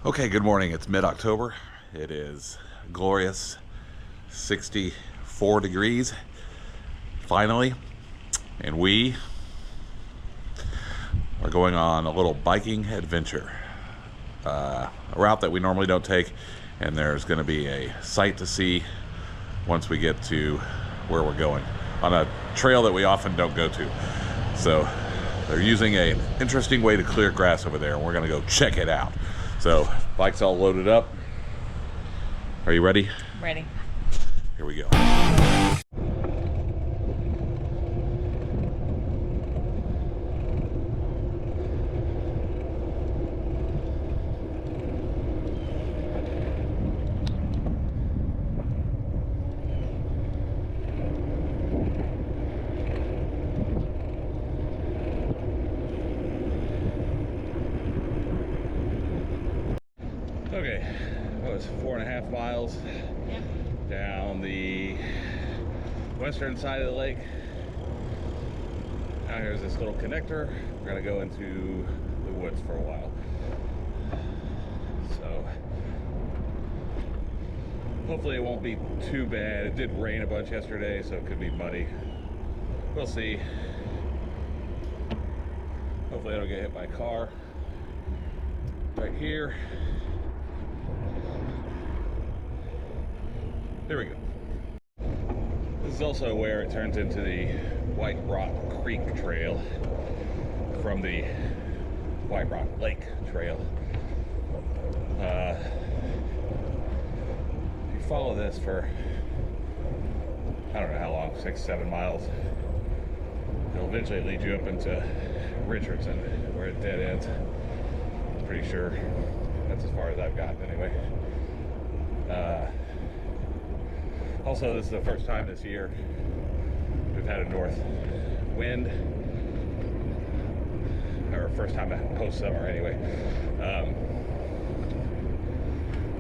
Okay, good morning. It's mid-October. It is glorious 64 degrees, finally, and we are going on a little biking adventure. A route that we normally don't take, and there's going to be a sight to see once we get to where we're going, on a trail that we often don't go to. So they're using an interesting way to clear grass over there, and we're going to go check it out. So, bike's all loaded up. Are you ready? Ready. Here we go. Okay, that was 4.5 miles down the western side of the lake. Now here's this little connector. We're gonna go into the woods for a while. So hopefully it won't be too bad. It did rain a bunch yesterday, so it could be muddy. We'll see. Hopefully I don't get hit by a car. Right here. There we go. This is also where it turns into the White Rock Creek Trail from the White Rock Lake Trail. If you follow this for, I don't know how long, 6-7 miles, it'll eventually lead you up into Richardson, where it dead ends. I'm pretty sure that's as far as I've gotten anyway. Also, this is the first time this year we've had a north wind, or first time post-summer anyway.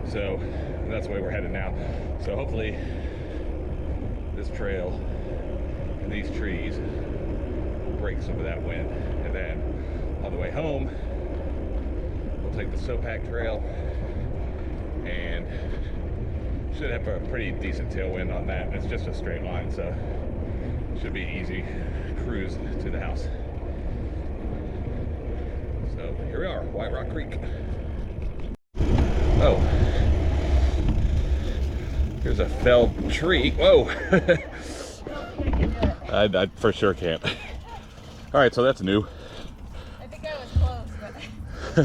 So that's the way we're headed now. So hopefully this trail and these trees break some of that wind. And then on the way home, we'll take the Sopak Trail and should have a pretty decent tailwind on that. It's just a straight line, so it should be an easy cruise to the house. So here we are, White Rock Creek. Oh, here's a felled tree. Whoa. I for sure can't. All right, so that's new. I think I was close,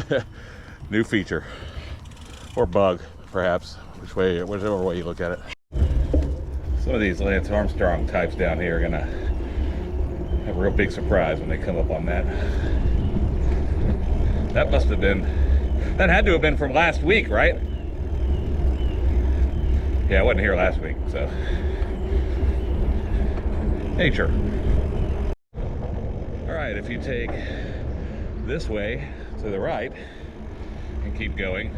but New feature, or bug, perhaps. Whichever way you look at it. Some of these Lance Armstrong types down here are gonna have a real big surprise when they come up on that. That had to have been from last week, right? Yeah, I wasn't here last week, so. Nature. All right, if you take this way to the right and keep going,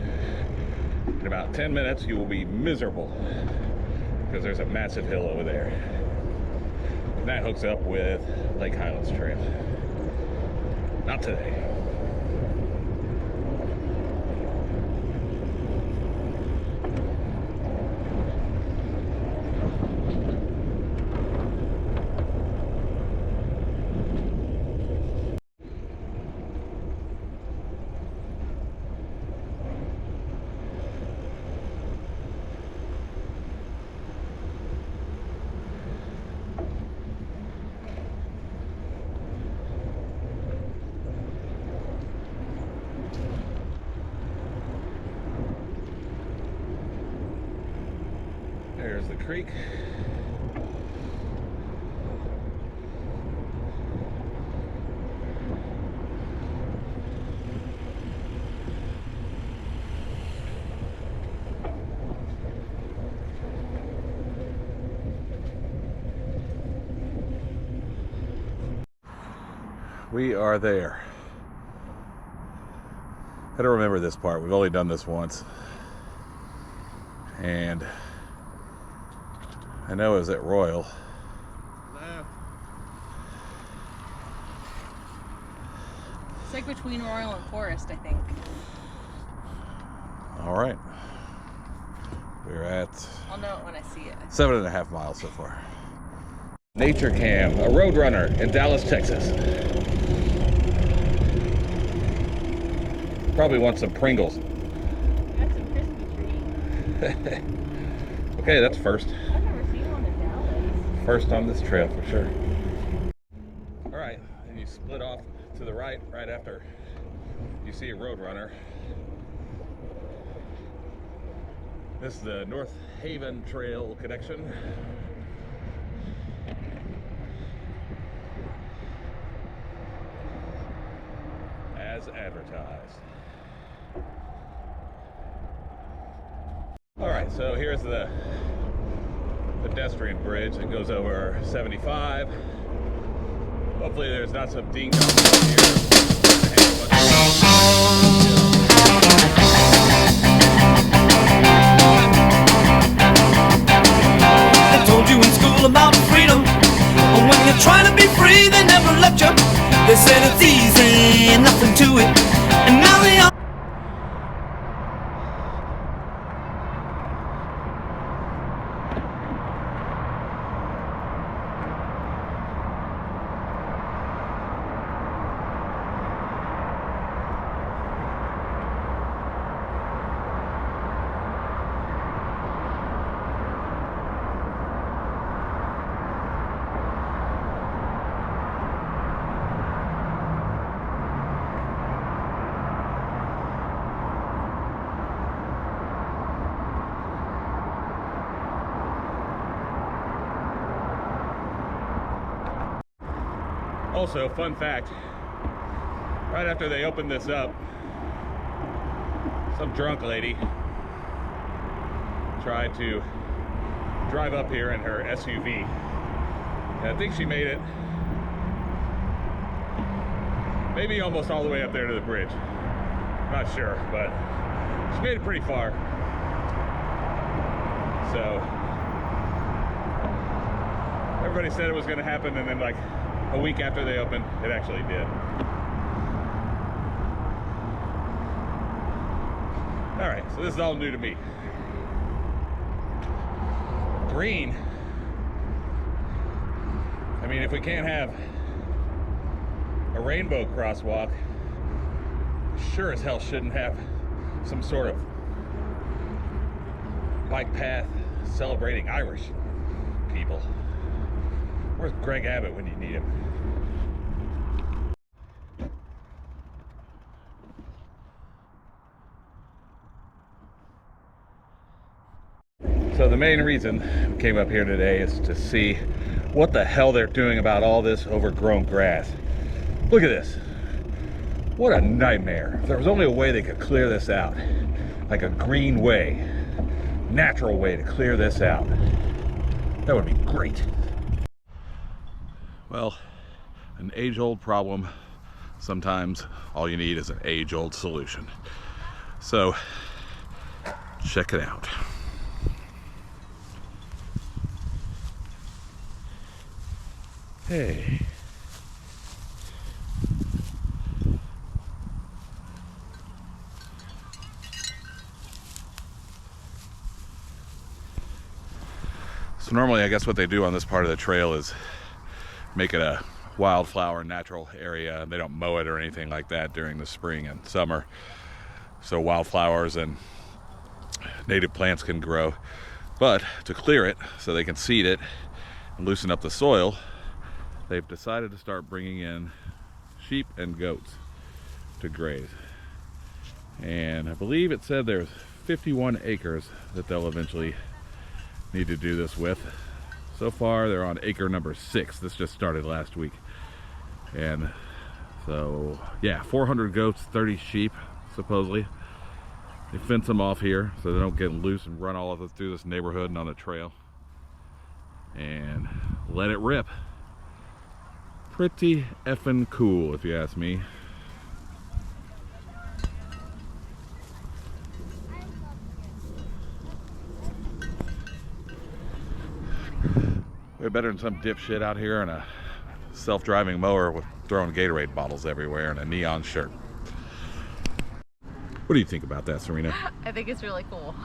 in about 10 minutes, you will be miserable because there's a massive hill over there. And that hooks up with Lake Highlands Trail. Not today. There's the creek. We are there. I don't remember this part. We've only done this once. And I know it was at Royal. Wow. It's like between Royal and Forest, I think. All right. We're at I'll know it when I see it. 7.5 miles so far. Nature Cam, a road runner in Dallas, Texas. Probably want some Pringles. Got some Krispy treats. Okay, that's first. I've never seen one in Dallas. First on this trail for sure. All right, and you split off to the right after you see a road runner. This is the North Haven Trail connection. As advertised. All right, so here's the pedestrian bridge that goes over 75. Hopefully there's not some ding-dong here. They told you in school about freedom, and when you're trying to be free, they never let you. They said it's easy, nothing to it, and now they are. Also, fun fact, right after they opened this up, some drunk lady tried to drive up here in her SUV. And I think she made it maybe almost all the way up there to the bridge. Not sure, but she made it pretty far. So, everybody said it was going to happen, and then like a week after they opened, it actually did. All right, so this is all new to me. Green. I mean, if we can't have a rainbow crosswalk, sure as hell shouldn't have some sort of bike path celebrating Irish people. Where's Greg Abbott when you need him? So the main reason we came up here today is to see what the hell they're doing about all this overgrown grass. Look at this. What a nightmare. If there was only a way they could clear this out, like a green way, natural way to clear this out, that would be great. Well, an age-old problem, sometimes all you need is an age-old solution. So, check it out. Hey. So normally I guess what they do on this part of the trail is make it a wildflower natural area. They don't mow it or anything like that during the spring and summer. So wildflowers and native plants can grow. But to clear it so they can seed it and loosen up the soil, they've decided to start bringing in sheep and goats to graze. And I believe it said there's 51 acres that they'll eventually need to do this with. So far they're on acre number 6. This just started last week. And so yeah, 400 goats, 30 sheep supposedly. They fence them off here so they don't get loose and run all of it through this neighborhood and on the trail. And let it rip. Pretty effing cool, if you ask me. Way better than some dipshit out here in a self-driving mower with throwing Gatorade bottles everywhere and a neon shirt. What do you think about that, Serena? I think it's really cool.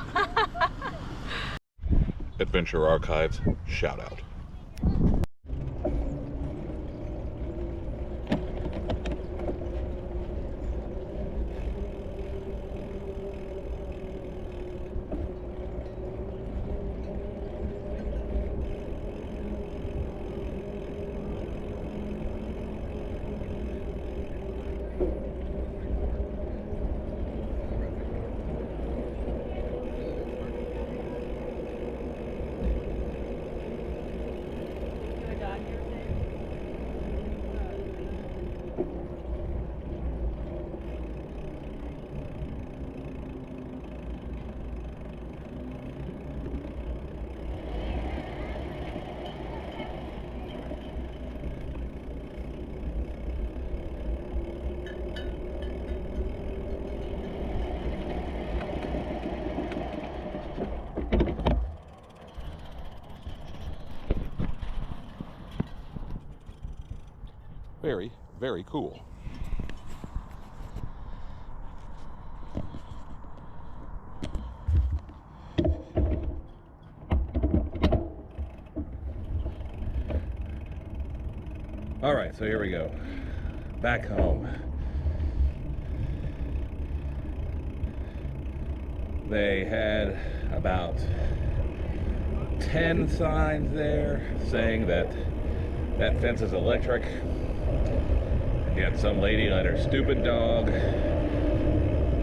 Adventure Archives, shout out. Very, very cool. All right, so here we go. Back home. They had about 10 signs there saying that that fence is electric. You had some lady let her stupid dog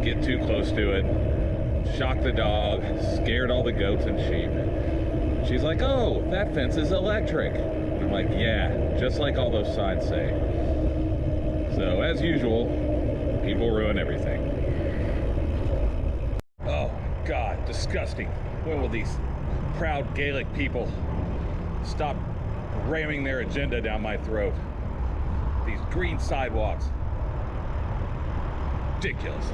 get too close to it, shocked the dog, scared all the goats and sheep. She's like, oh, that fence is electric. And I'm like, yeah, just like all those signs say. So as usual, people ruin everything. Oh God, disgusting. When will these proud Gaelic people stop ramming their agenda down my throat? These green sidewalks. Ridiculous.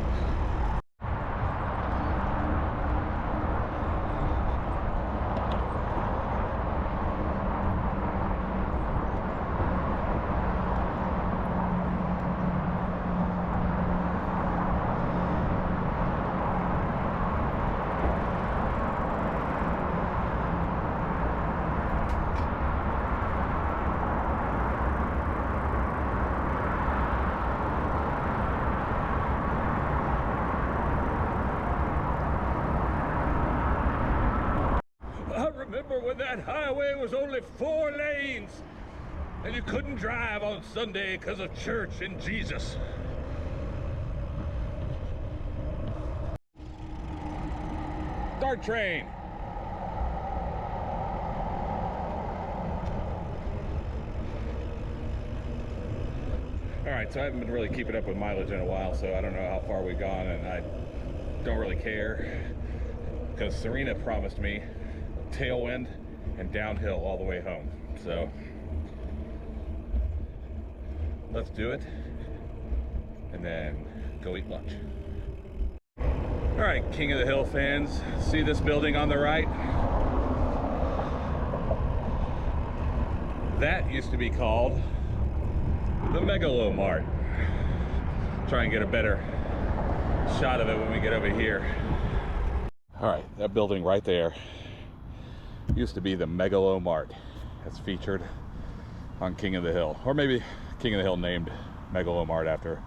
Remember when that highway was only 4 lanes and you couldn't drive on Sunday because of church and Jesus? Dart train. All right, so I haven't been really keeping up with mileage in a while, so I don't know how far we've gone, and I don't really care because Serena promised me tailwind and downhill all the way home. So let's do it and then go eat lunch. All right, King of the Hill fans, see this building on the right? That used to be called the Megalomart. Try and get a better shot of it when we get over here. All right, that building right there used to be the Megalomart. That's featured on King of the Hill. Or maybe King of the Hill named Megalomart after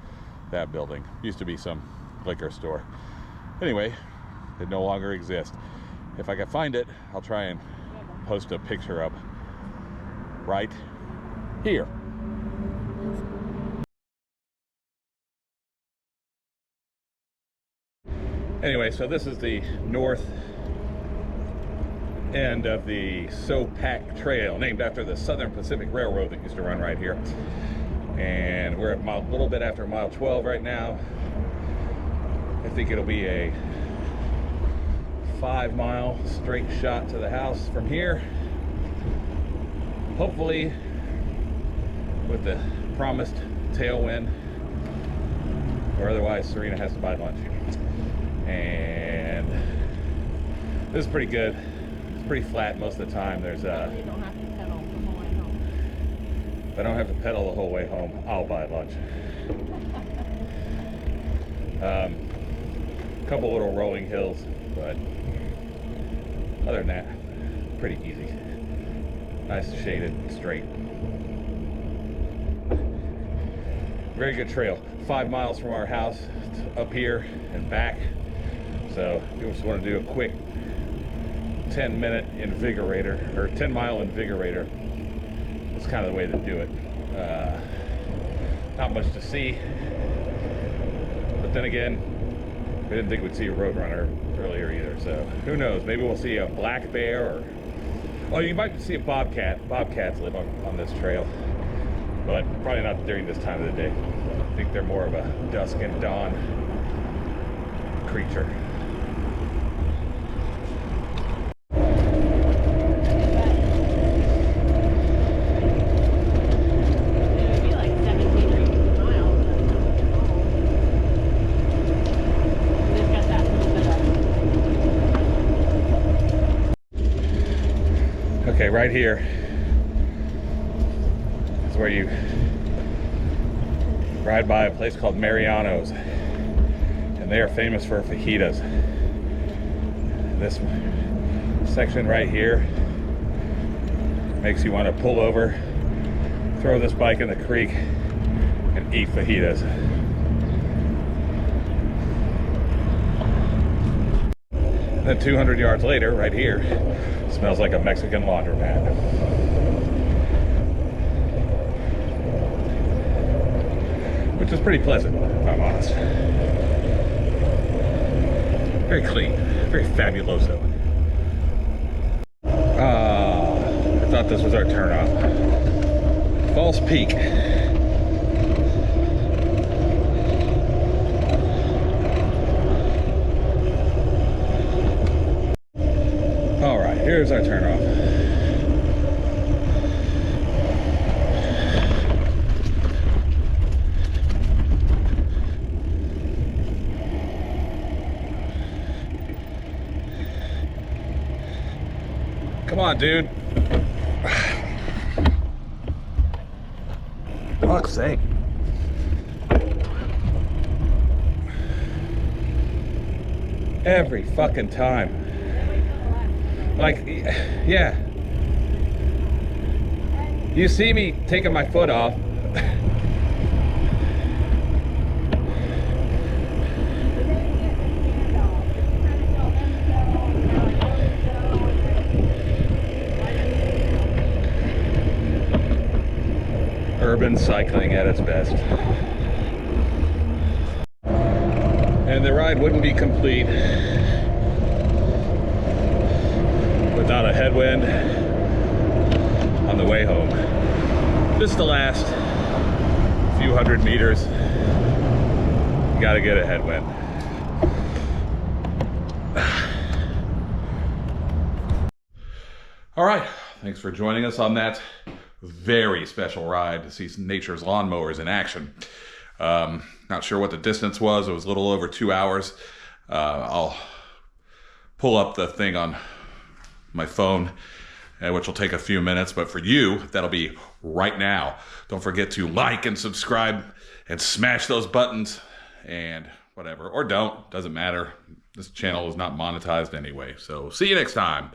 that building. Used to be some liquor store. Anyway, it no longer exists. If I can find it, I'll try and post a picture up right here. Anyway, so this is the north end of the Sopak Trail, named after the Southern Pacific Railroad that used to run right here. And we're at a little bit after mile 12 right now. I think it'll be a 5-mile straight shot to the house from here. Hopefully with the promised tailwind, or otherwise Serena has to buy lunch. And this is pretty good. It's pretty flat most of the time. There's You don't have to pedal the whole way home. If I don't have to pedal the whole way home, I'll buy lunch. A couple little rolling hills, but other than that, pretty easy. Nice shaded, straight. Very good trail. 5 miles from our house up here and back. So you just want to do a quick 10-minute invigorator, or 10-mile invigorator. That's kind of the way to do it. Not much to see, but then again, we didn't think we'd see a roadrunner earlier either. So who knows? Maybe we'll see a black bear, or oh, you might see a bobcat. Bobcats live on this trail, but probably not during this time of the day. I think they're more of a dusk and dawn creature. Okay, right here is where you ride by a place called Mariano's, and they are famous for fajitas. This section right here makes you want to pull over, throw this bike in the creek, and eat fajitas. Then 200 yards later, right here, smells like a Mexican laundromat. Which is pretty pleasant, if I'm honest. Very clean, very fabuloso. I thought this was our turnoff. False Peak. All right, here's our turnoff. Come on, dude. Fuck's sake. Every fucking time. Like, yeah. You see me taking my foot off. Urban cycling at its best. And the ride wouldn't be complete without a headwind on the way home. Just the last few hundred meters, you gotta get a headwind. All right, thanks for joining us on that very special ride to see nature's lawnmowers in action. Not sure what the distance was. It was a little over 2 hours. I'll pull up the thing on my phone, which will take a few minutes, but for you, that'll be right now. Don't forget to like and subscribe and smash those buttons and whatever, or don't, doesn't matter. This channel is not monetized anyway. So see you next time.